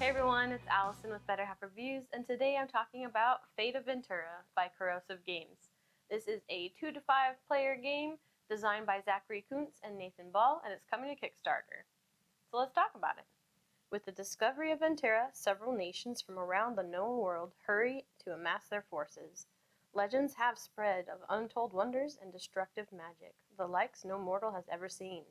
Hey everyone, it's Allison with Better Half Reviews, and today I'm talking about Fate of Venterra by Corrosive Games. This is a 2 to 5 player game designed by Zachary Kuntz and Nathan Ball, and it's coming to Kickstarter. So let's talk about it. With the discovery of Venterra, several nations from around the known world hurry to amass their forces. Legends have spread of untold wonders and destructive magic, the likes no mortal has ever seen.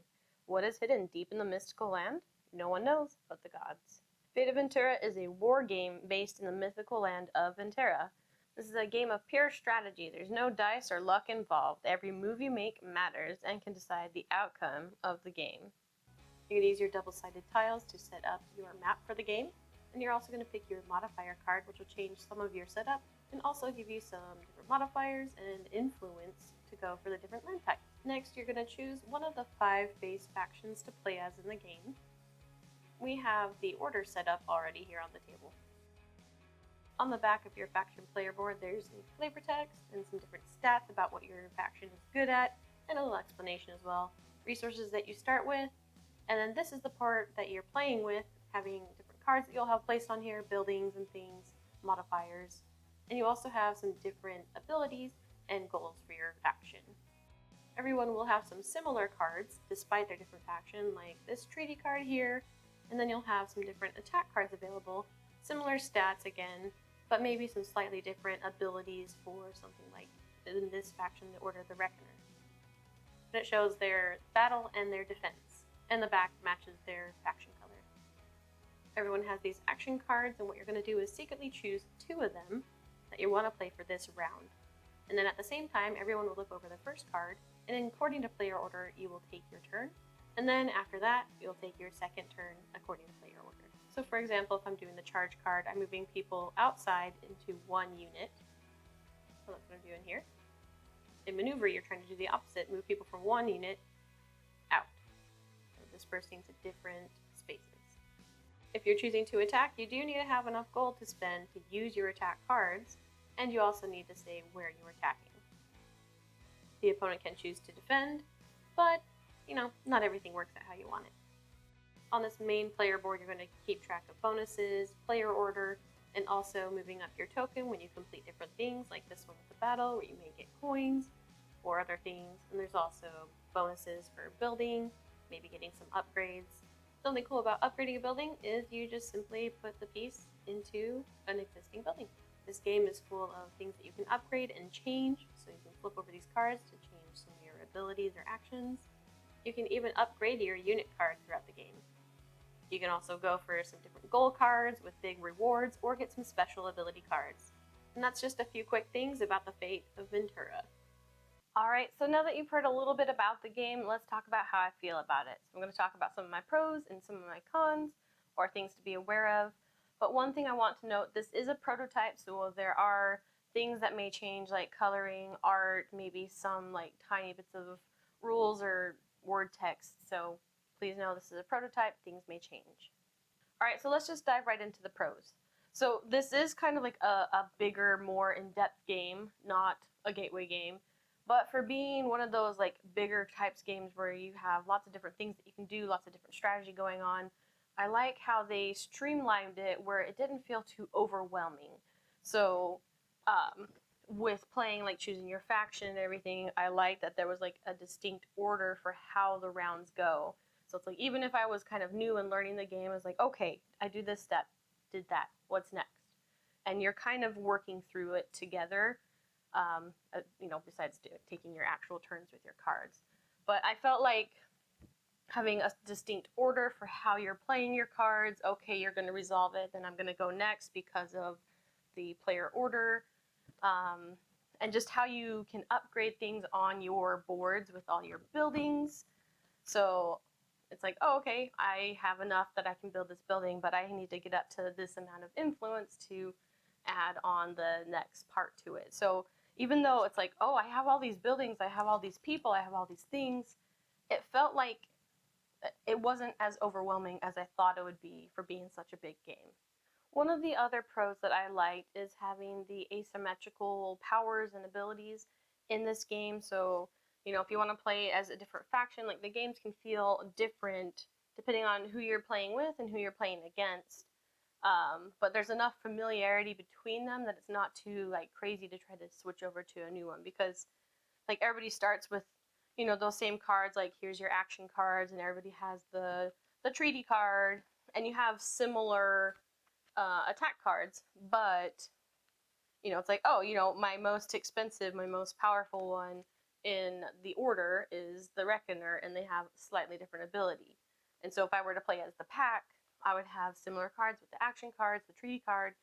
What is hidden deep in the mystical land? No one knows but the gods. Fate of Venterra is a war game based in the mythical land of Venterra. This is a game of pure strategy. There's no dice or luck involved. Every move you make matters and can decide the outcome of the game. You can use your double-sided tiles to set up your map for the game, and you're also going to pick your modifier card, which will change some of your setup and also give you some different modifiers and influence to go for the different land types. Next, you're going to choose one of the 5 base factions to play as in the game. We have the order set up already here on the table. On the back of your faction player board, there's a flavor text and some different stats about what your faction is good at, and a little explanation as well. Resources that you start with, and then this is the part that you're playing with, having different cards that you'll have placed on here, buildings and things, modifiers, and you also have some different abilities and goals for your faction. Everyone will have some similar cards despite their different faction, like this treaty card here, and then you'll have some different attack cards available, similar stats again, but maybe some slightly different abilities for something like, in this faction, the Order of the Reckoner. And it shows their battle and their defense, and the back matches their faction color. Everyone has these action cards, and what you're going to do is secretly choose 2 of them that you want to play for this round. And then at the same time, everyone will look over the first card, and then according to player order, you will take your turn. And then after that, you'll take your second turn according to player order. So for example, if I'm doing the charge card, I'm moving people outside into 1 unit. So that's what I'm doing here. In maneuver, you're trying to do the opposite, move people from 1 unit out, so dispersing to different spaces. If you're choosing to attack, you do need to have enough gold to spend to use your attack cards, and you also need to say where you're attacking. The opponent can choose to defend, but not everything works out how you want it. On this main player board, you're going to keep track of bonuses, player order, and also moving up your token when you complete different things, like this one with the battle, where you may get coins or other things. And there's also bonuses for building, maybe getting some upgrades. Something cool about upgrading a building is you just simply put the piece into an existing building. This game is full of things that you can upgrade and change, so you can flip over these cards to change some of your abilities or actions. You can even upgrade your unit card throughout the game. You can also go for some different gold cards with big rewards or get some special ability cards. And that's just a few quick things about the Fate of Venterra. Alright, so now that you've heard a little bit about the game, let's talk about how I feel about it. So I'm going to talk about some of my pros and some of my cons, or things to be aware of. But one thing I want to note, this is a prototype, so there are things that may change, like coloring, art, maybe some like tiny bits of rules or word text. So please know this is a prototype, things may change. Alright, so let's just dive right into the pros. So this is kind of like a bigger, more in-depth game, not a gateway game. But for being one of those like bigger types games where you have lots of different things that you can do, lots of different strategy going on, I like how they streamlined it where it didn't feel too overwhelming. So with playing, like choosing your faction and everything, I like that there was like a distinct order for how the rounds go. So it's like, even if I was kind of new and learning the game, I was like, okay, I do this step, did that, what's next? And you're kind of working through it together, besides taking your actual turns with your cards. But I felt like having a distinct order for how you're playing your cards, okay, you're going to resolve it, then I'm going to go next because of the player order, and just how you can upgrade things on your boards with all your buildings. So it's like, oh, okay, I have enough that I can build this building, but I need to get up to this amount of influence to add on the next part to it. So even though it's like, oh, I have all these buildings, I have all these people, I have all these things, it felt like it wasn't as overwhelming as I thought it would be for being such a big game. One of the other pros that I liked is having the asymmetrical powers and abilities in this game. So, if you want to play as a different faction, like the games can feel different depending on who you're playing with and who you're playing against. But there's enough familiarity between them that it's not too like crazy to try to switch over to a new one, because like everybody starts with, you know, those same cards, like here's your action cards, and everybody has the treaty card, and you have similar attack cards, but you know, it's like, oh, you know, my most expensive, my most powerful one in the order is the Reckoner, and they have slightly different ability. And so if I were to play as the pack, I would have similar cards with the action cards, the treaty card,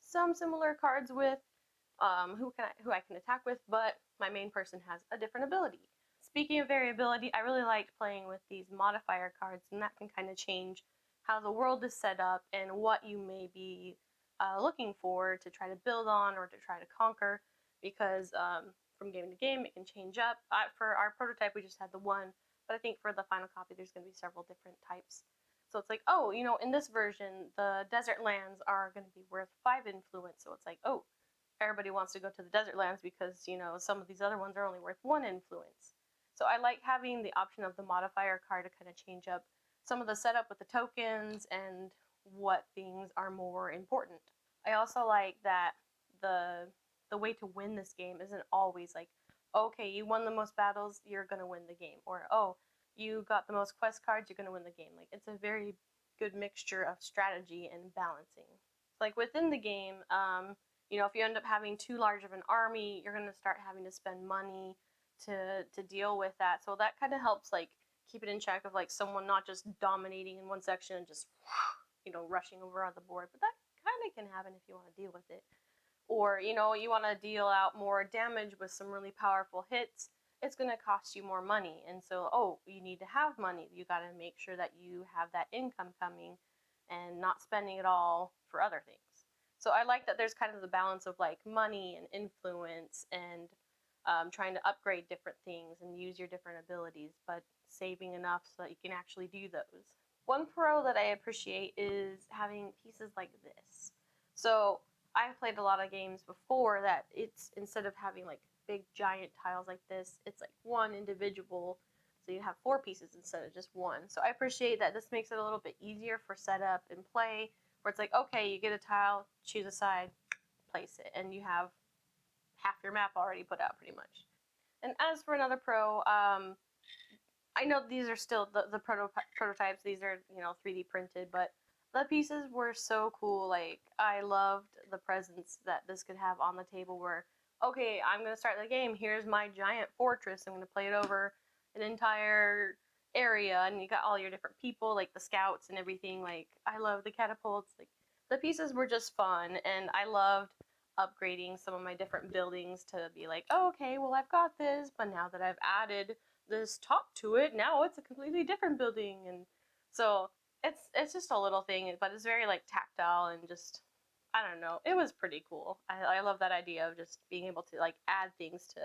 some similar cards with who I can attack with, but my main person has a different ability. Speaking of variability, I really liked playing with these modifier cards, and that can kind of change how the world is set up and what you may be looking for to try to build on or to try to conquer, because from game to game it can change up. For our prototype, we just had the one, but I think for the final copy there's going to be several different types. So it's like, oh, you know, in this version, the desert lands are going to be worth 5 influence. So it's like, oh, everybody wants to go to the desert lands because, you know, some of these other ones are only worth 1 influence. So I like having the option of the modifier card to kind of change up some of the setup with the tokens and what things are more important. I also like that the way to win this game isn't always like, okay, you won the most battles, you're gonna win the game, or oh, you got the most quest cards, you're gonna win the game. Like, it's a very good mixture of strategy and balancing. Like within the game, you know, if you end up having too large of an army, you're gonna start having to spend money to deal with that. So that kind of helps like keep it in check of like someone not just dominating in one section and just, you know, rushing over on the board. But that kind of can happen if you want to deal with it. Or, you know, you want to deal out more damage with some really powerful hits, it's going to cost you more money. And so, oh, you need to have money. You got to make sure that you have that income coming and not spending it all for other things. So I like that there's kind of the balance of like money and influence and trying to upgrade different things and use your different abilities, but saving enough so that you can actually do those. One pro that I appreciate is having pieces like this. So I've played a lot of games before that it's, instead of having like big giant tiles like this, it's like one individual, so you have 4 pieces instead of just one. So I appreciate that this makes it a little bit easier for setup and play, where it's like, okay, you get a tile, choose a side, place it, and you have half your map already put out pretty much. And as for another pro, I know these are still the prototypes. These are, you know, 3D printed, but the pieces were so cool. Like, I loved the presence that this could have on the table where, okay, I'm going to start the game. Here's my giant fortress. I'm going to play it over an entire area, and you got all your different people, like the scouts and everything. Like, I love the catapults. Like, the pieces were just fun, and I loved upgrading some of my different buildings to be like, oh, okay, well, I've got this, but now that I've added this top to it, now it's a completely different building. And so it's just a little thing, but it's very like tactile and just, I don't know, it was pretty cool. I love that idea of just being able to like add things to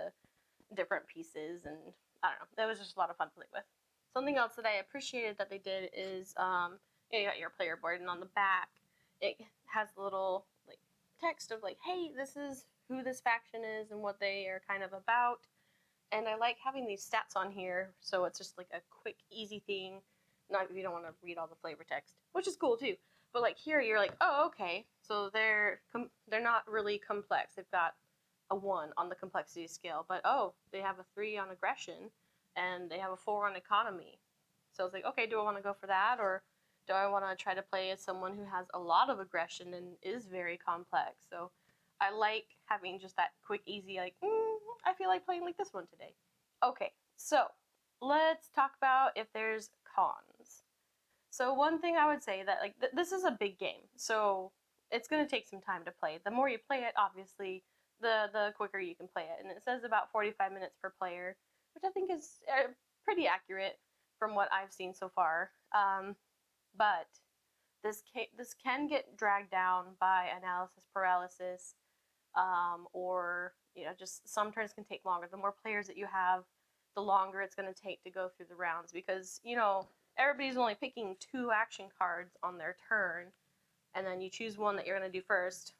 different pieces, and I don't know, it was just a lot of fun to play with. Something else that I appreciated that they did is you know, you got your player board, and on the back it has a little like text of like, hey, this is who this faction is and what they are kind of about. And I like having these stats on here, so it's just like a quick, easy thing. Not if you don't want to read all the flavor text, which is cool too. But like here, you're like, oh, okay. So they're not really complex. They've got a 1 on the complexity scale, but oh, they have a 3 on aggression, and they have a 4 on economy. So it's like, okay, do I want to go for that, or do I want to try to play as someone who has a lot of aggression and is very complex? So I like having just that quick, easy, like, I feel like playing like this one today. Okay, so let's talk about if there's cons. So one thing I would say that, like, this is a big game, so it's going to take some time to play. The more you play it, obviously, the quicker you can play it. And it says about 45 minutes per player, which I think is pretty accurate from what I've seen so far. But this can get dragged down by analysis paralysis, or, you know, just some turns can take longer. The more players that you have, the longer it's going to take to go through the rounds, because, you know, everybody's only picking 2 action cards on their turn, and then you choose one that you're going to do first,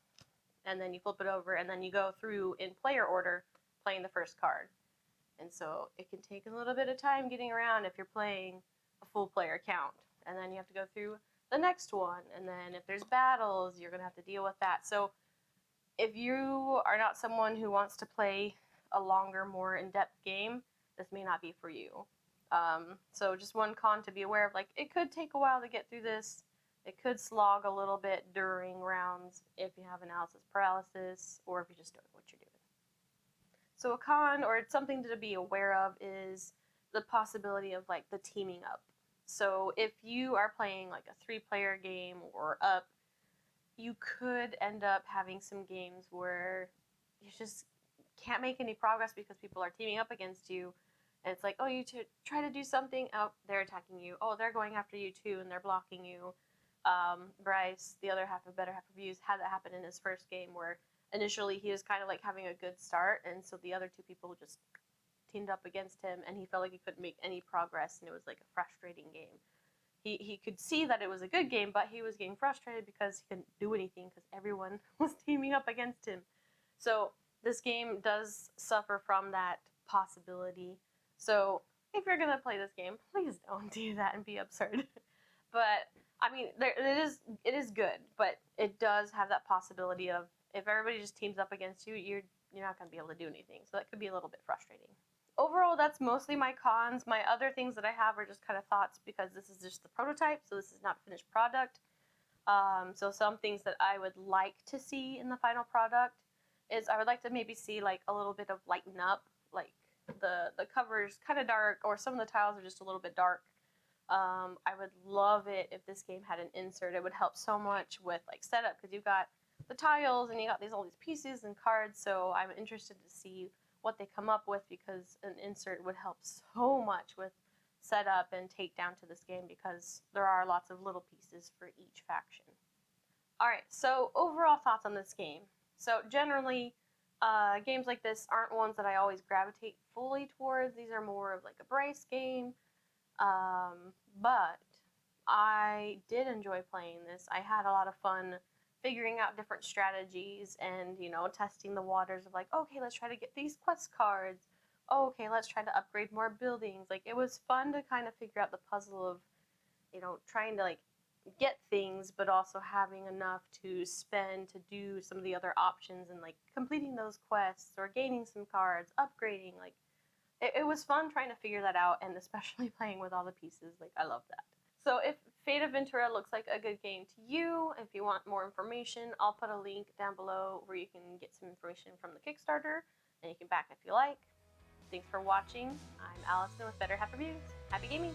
and then you flip it over, and then you go through in player order playing the first card. And so it can take a little bit of time getting around if you're playing a full player count, and then you have to go through the next one. And then if there's battles, you're going to have to deal with that. So if you are not someone who wants to play a longer, more in-depth game, this may not be for you. So just one con to be aware of, like, it could take a while to get through this. It could slog a little bit during rounds if you have analysis paralysis or if you just don't know what you're doing. So a con, or it's something to be aware of, is the possibility of like the teaming up. So if you are playing like a 3-player game or up, you could end up having some games where you just can't make any progress because people are teaming up against you. And it's like, oh, you try to do something, oh, they're attacking you. Oh, they're going after you too, and they're blocking you. Bryce, the other half of Better Half Reviews, had that happen in his first game where initially he was kind of like having a good start, and so the other 2 people just teamed up against him, and he felt like he couldn't make any progress, and it was like a frustrating game. He could see that it was a good game, but he was getting frustrated because he couldn't do anything because everyone was teaming up against him. So this game does suffer from that possibility. So if you're gonna play this game, please don't do that and be absurd. But I mean, it is good, but it does have that possibility of if everybody just teams up against you, you're not gonna be able to do anything. So that could be a little bit frustrating. Overall, that's mostly my cons. My other things that I have are just kind of thoughts because this is just the prototype, so this is not a finished product. So some things that I would like to see in the final product is I would like to maybe see like a little bit of lighten up, like the cover's kind of dark, or some of the tiles are just a little bit dark. I would love it if this game had an insert. It would help so much with like setup because you've got the tiles and you got all these pieces and cards. So I'm interested to see what they come up with because an insert would help so much with setup and takedown to this game because there are lots of little pieces for each faction. Alright, so overall thoughts on this game. So generally, games like this aren't ones that I always gravitate fully towards. These are more of like a Bryce game. But I did enjoy playing this. I had a lot of fun figuring out different strategies and, testing the waters of like, okay, let's try to get these quest cards. Oh, okay, let's try to upgrade more buildings. Like, it was fun to kind of figure out the puzzle of, trying to like get things, but also having enough to spend to do some of the other options and like completing those quests or gaining some cards, upgrading. Like, it was fun trying to figure that out, and especially playing with all the pieces. Like, I love that. So if Fate of Venterra looks like a good game to you, if you want more information, I'll put a link down below where you can get some information from the Kickstarter, and you can back if you like. Thanks for watching. I'm Allison with Better Half Reviews. Happy gaming!